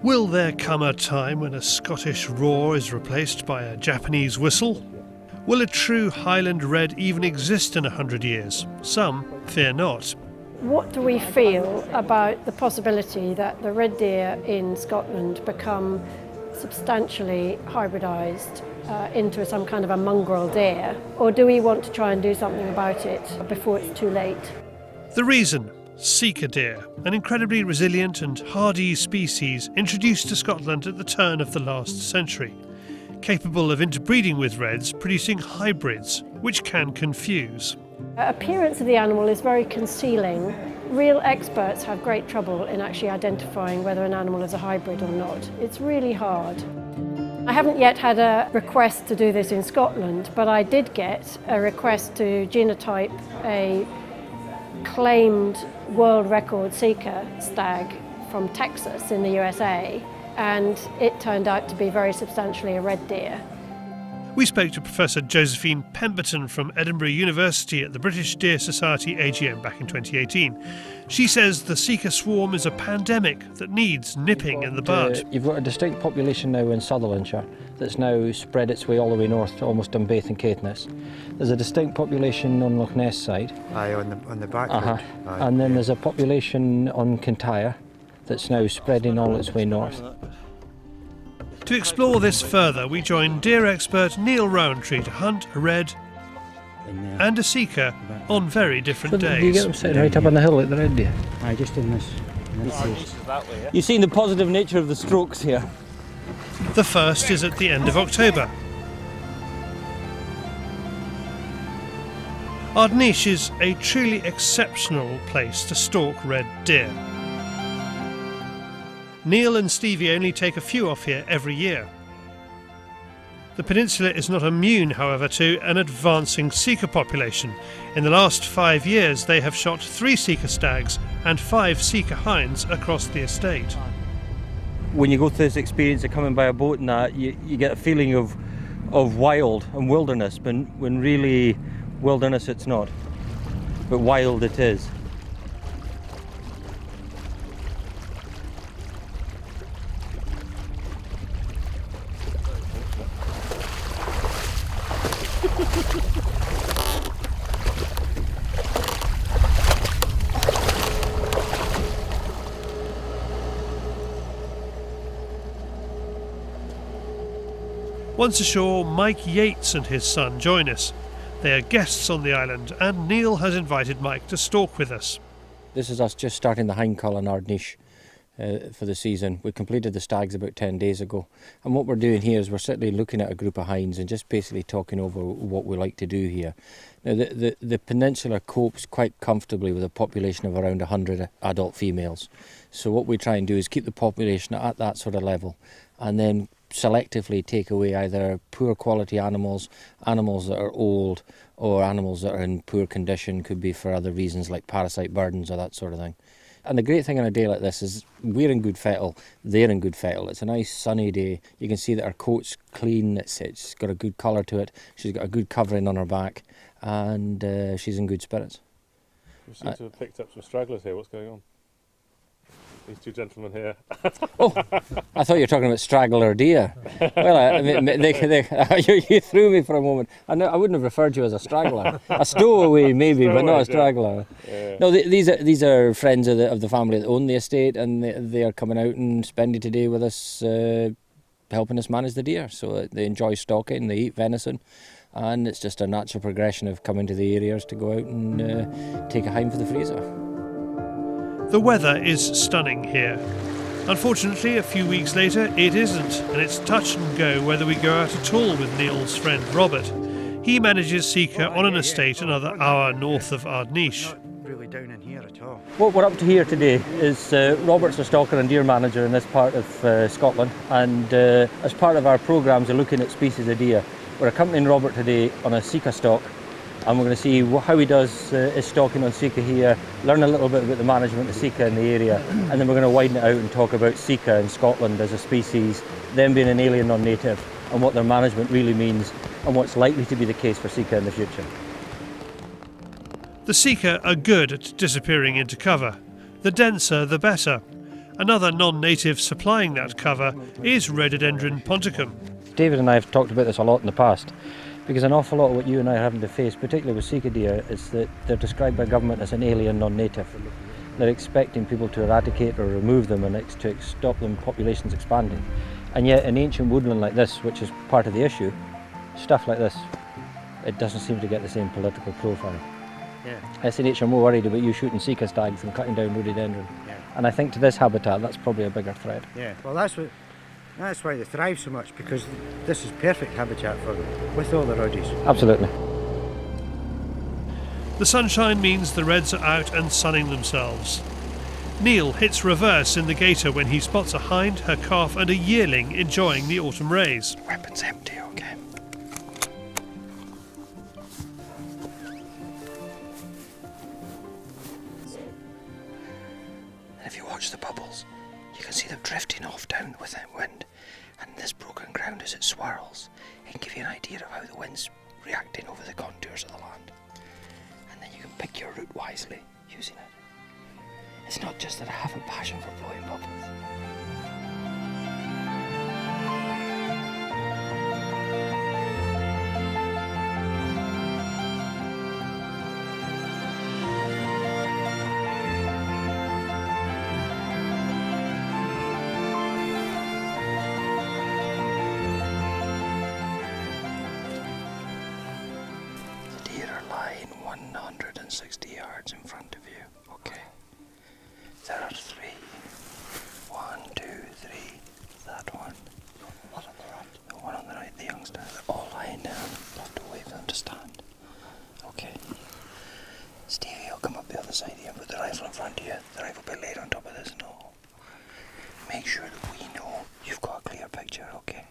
Will there come a time when a Scottish roar is replaced by a Japanese whistle? Will a true Highland red even exist in 100 years? Some fear not. What do we feel about the possibility that the red deer in Scotland become substantially hybridised into some kind of a mongrel deer? Or do we want to try and do something about it before it's too late? The reason? Sika deer, an incredibly resilient and hardy species introduced to Scotland at the turn of the last century, capable of interbreeding with reds, producing hybrids, which can confuse. Appearance of the animal is very concealing. Real experts have great trouble in actually identifying whether an animal is a hybrid or not. It's really hard. I haven't yet had a request to do this in Scotland, but I did get a request to genotype a claimed world record Sika stag from Texas in the USA, and it turned out to be very substantially a red deer. We spoke to Professor Josephine Pemberton from Edinburgh University at the British Deer Society AGM back in 2018. She says the Sika swarm is a pandemic that needs nipping in the bud. You've got a distinct population now in Sutherlandshire that's now spread its way all the way north to almost Dunbaith and Caithness. There's a distinct population on Loch Ness side. Aye, on the back road. And then there's a population on Kintyre that's now spreading all its way north. To explore this further, we join deer expert Niall Rowantree to hunt a red and a Sika on very different days. Do you get them sitting right up on the hill like the red deer? Aye, just in this. You've seen the positive nature of the strokes here. The first is at the end of October. Ardnish is a truly exceptional place to stalk red deer. Neil and Stevie only take a few off here every year. The peninsula is not immune, however, to an advancing Sika population. In the last 5 years, they have shot 3 Sika stags and 5 Sika hinds across the estate. When you go through this experience of coming by a boat and that, you get a feeling of wild and wilderness, when really wilderness it's not, but wild it is. Once ashore, Mike Yates and his son join us. They are guests on the island, and Neil has invited Mike to stalk with us. This is us just starting the hind cull in Ardnish for the season. We completed the stags about 10 days ago, and what we're doing here is we're certainly looking at a group of hinds and just basically talking over what we like to do here. Now the peninsula copes quite comfortably with a population of around 100 adult females, so what we try and do is keep the population at that sort of level, and then selectively take away either poor quality animals, animals that are old, or animals that are in poor condition, could be for other reasons like parasite burdens or that sort of thing. And the great thing on a day like this is we're in good fettle, they're in good fettle. It's a nice sunny day. You can see that her coat's clean, it's got a good colour to it, she's got a good covering on her back, and she's in good spirits. You seem to have picked up some stragglers here. What's going on? These two gentlemen here. Oh, I thought you were talking about straggler deer. Well, I mean, you threw me for a moment. I wouldn't have referred to you as a straggler. A stowaway maybe, but not a straggler. Yeah. No, these are friends of the family that own the estate, and they are coming out and spending today with us, helping us manage the deer. So they enjoy stalking, they eat venison, and it's just a natural progression of coming to the areas to go out and take a hind for the freezer. The weather is stunning here. Unfortunately, a few weeks later, it isn't, and it's touch and go whether we go out at all with Neil's friend Robert. He manages Sika on an estate another hour north of Ardnish. Not really down in here at all. What we're up to here today is Robert's a stalker and deer manager in this part of Scotland, and as part of our programmes of looking at species of deer, we're accompanying Robert today on a Sika stalk, and we're going to see how he does his stalking on Sika here, learn a little bit about the management of Sika in the area, and then we're going to widen it out and talk about Sika in Scotland as a species, them being an alien non-native, and what their management really means, and what's likely to be the case for Sika in the future. The Sika are good at disappearing into cover. The denser, the better. Another non-native supplying that cover is Rhododendron ponticum. David and I have talked about this a lot in the past, because an awful lot of what you and I are having to face, particularly with Sika deer, is that they're described by government as an alien non-native. They're expecting people to eradicate or remove them and to stop them populations expanding. And yet in ancient woodland like this, which is part of the issue, stuff like this, it doesn't seem to get the same political profile. Yeah. SNH are more worried about you shooting Sika stags than cutting down rhododendron. Yeah. And I think to this habitat that's probably a bigger threat. Yeah. Well, that's why they thrive so much, because this is perfect habitat for them, with all the rhoddies. Absolutely. The sunshine means the reds are out and sunning themselves. Neil hits reverse in the gator when he spots a hind, her calf and a yearling enjoying the autumn rays. Weapon's empty, okay. And if you watch the bubbles, you can see them drifting off down with the wind. And this broken ground, as it swirls, it can give you an idea of how the wind's reacting over the contours of the land. And then you can pick your route wisely using it. It's not just that I have a passion for blowing bubbles. The deer are lying 160 yards in front of you. Okay. There are three. 1, 2, 3. That one. One on the right. The one on the right, the youngster. They're all lying down. I'll have to wait for them to stand. Okay. Stevie, you'll come up the other side here and put the rifle in front of you. The rifle will be laid on top of this knoll. Make sure that we know you've got a clear picture, okay?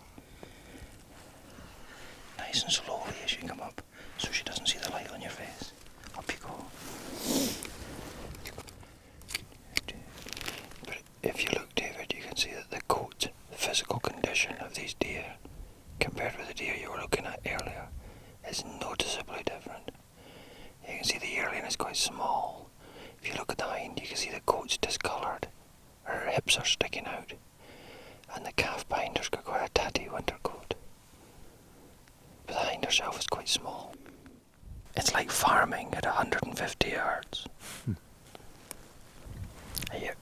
Nice and slowly as you come up, so she doesn't see the light on your face. Up you go. But if you look, David, you can see that the coat, the physical condition of these deer, compared with the deer you were looking at earlier, is noticeably different. You can see the yearling is quite small. If you look at the hind, you can see the coat's discoloured. Her hips are sticking out. And the calf behind her's got quite a tatty winter coat. But the hind herself is quite small. It's like farming at 150 yards.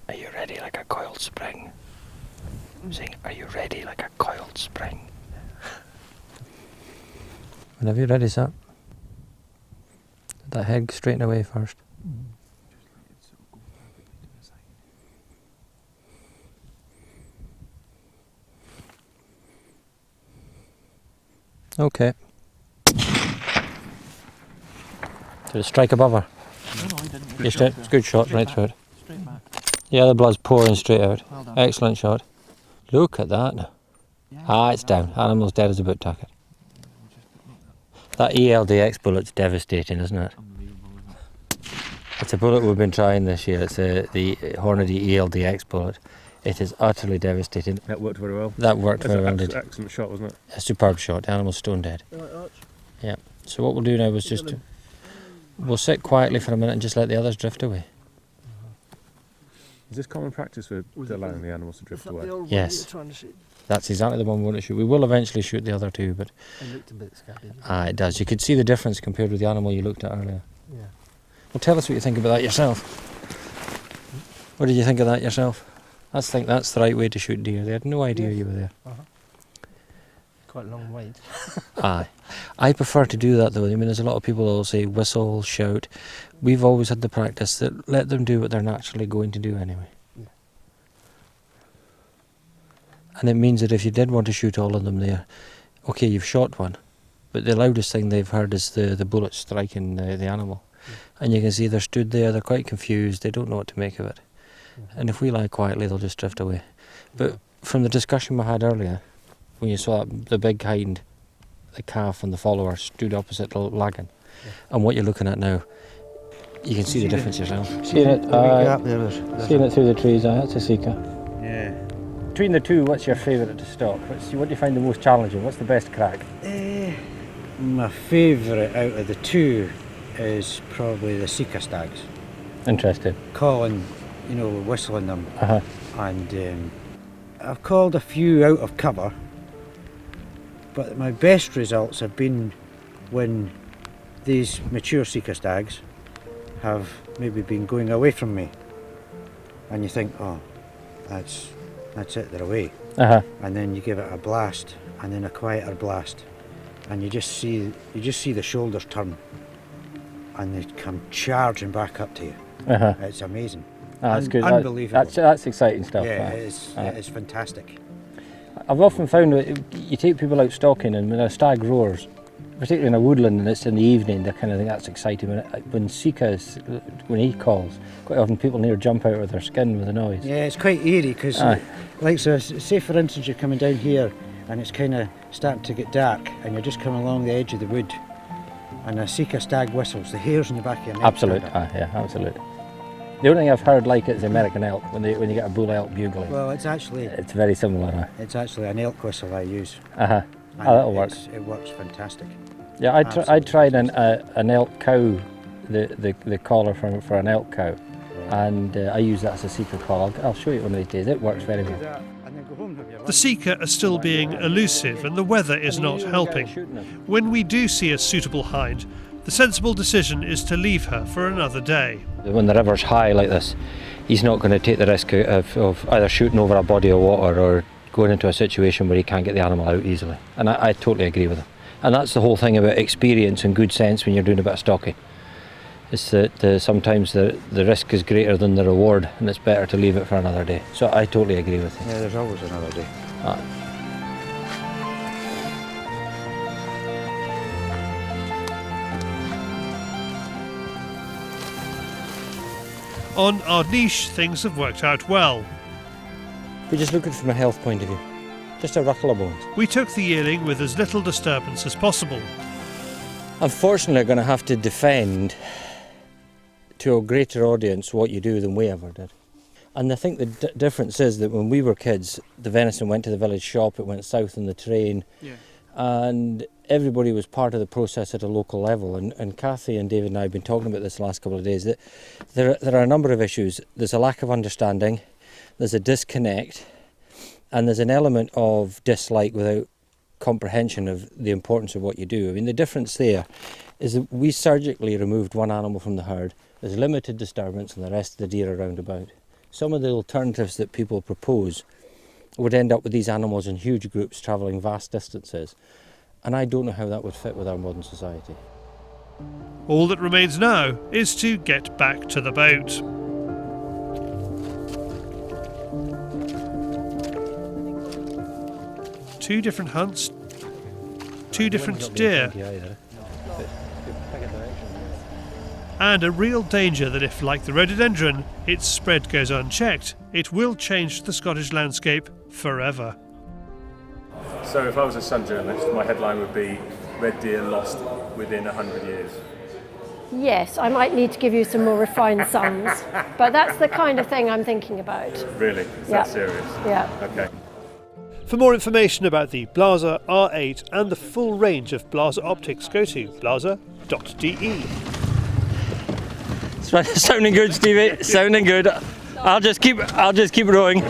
Are you ready like a coiled spring? I'm saying, are you ready like a coiled spring? Whenever you're ready, sir. That head straighten away first. Okay. Did it strike above her? No, I didn't. It's a good shot, right through it. Straight back. Yeah, the blood's pouring straight out. Well done. Excellent shot. Look at that now. Yeah, It's down. Animal's dead as a boot tucket. That ELDX bullet's devastating, isn't it? Unbelievable, isn't it? It's a bullet we've been trying this year. It's the Hornady ELDX bullet. It is utterly devastating. That worked very well. That worked That's very well an indeed. excellent shot, wasn't it? A superb shot. The animal's stone dead. Yeah. So what we'll do now is just we'll sit quietly for a minute and just let the others drift away. Is this common practice for allowing the animals to drift away? Yes. That's exactly the one we want to shoot. We will eventually shoot the other two, but It looked a bit scabby. it does. You could see the difference compared with the animal you looked at earlier. Yeah. Well, tell us what you think about that yourself. What did you think of that yourself? I think that's the right way to shoot deer. They had no idea you were there. Quite a long wait. Aye. I prefer to do that though. I mean, there's a lot of people that will say whistle, shout. We've always had the practice that let them do what they're naturally going to do anyway. Yeah. And it means that if you did want to shoot all of them there, okay, you've shot one, but the loudest thing they've heard is the bullet striking the animal. Yeah. And you can see they're stood there, they're quite confused, they don't know what to make of it. And if we lie quietly, they'll just drift away. But from the discussion we had earlier, when you saw the big hind, the calf and the follower stood opposite the lagging, and what you're looking at now, you can see the difference yourself. Seeing it, seeing it through the trees, that's a Sika. Yeah. Between the two, what's your favourite to stalk? What do you find the most challenging? What's the best crack? My favourite out of the two is probably the Sika stags. Interesting. Calling you know, whistling them. Uh-huh. And I've called a few out of cover, but my best results have been when these mature Sika stags have maybe been going away from me, and you think, oh, that's it, they're away. Uh-huh. And then you give it a blast, and then a quieter blast, and you just see the shoulders turn, and they come charging back up to you. Uh-huh. It's amazing. That's good. Unbelievable. That's exciting stuff. Yeah, it's fantastic. I've often found that you take people out stalking, and when a stag roars, particularly in a woodland and it's in the evening, they kind of think that's exciting. When he calls, quite often people near jump out of their skin with the noise. Yeah, it's quite eerie because, like, so say for instance you're coming down here and it's kind of starting to get dark and you're just coming along the edge of the wood, and a Sika stag whistles, the hairs on the back of your neck. Absolutely, yeah, absolutely. The only thing I've heard like it is the American elk, when you get a bull elk bugling. Well, it's very similar. It's actually an elk whistle I use. Uh-huh. That'll work. It works fantastic. Yeah, I tried an elk cow, the collar for an elk cow, and I use that as a Sika call. I'll show you one of these days. It works very well. The Sika are still being elusive and the weather is not helping. When we do see a suitable hind, the sensible decision is to leave her for another day. When the river's high like this, he's not going to take the risk of either shooting over a body of water or going into a situation where he can't get the animal out easily. And I totally agree with him. And that's the whole thing about experience and good sense when you're doing a bit of stalking. It's that sometimes the risk is greater than the reward, and it's better to leave it for another day. So I totally agree with you. Yeah, there's always another day. On Ardnish, things have worked out well. We're just looking from a health point of view. Just a ruckle of bones. We took the yearling with as little disturbance as possible. Unfortunately, I'm going to have to defend to a greater audience what you do than we ever did. And I think the difference is that when we were kids, the venison went to the village shop, it went south on the train, and everybody was part of the process at a local level. And Kathy and David and I have been talking about this the last couple of days, that there are a number of issues. There's a lack of understanding, there's a disconnect, and there's an element of dislike without comprehension of the importance of what you do. I mean, the difference there is that we surgically removed one animal from the herd. There's limited disturbance and the rest of the deer around about. Some of the alternatives that people propose would end up with these animals in huge groups travelling vast distances. And I don't know how that would fit with our modern society. All that remains now is to get back to the boat. Two different hunts, two different deer, and a real danger that if, like the rhododendron, its spread goes unchecked, it will change the Scottish landscape forever. So if I was a Sun journalist, my headline would be "Red Deer Lost Within 100 Years." Yes, I might need to give you some more refined sums, but that's the kind of thing I'm thinking about. Really? Is that serious? Yeah. Okay. For more information about the Blaser R8 and the full range of Blaser optics, go to blaser.de. Sounding good, Stevie. Sounding good. I'll just keep rowing.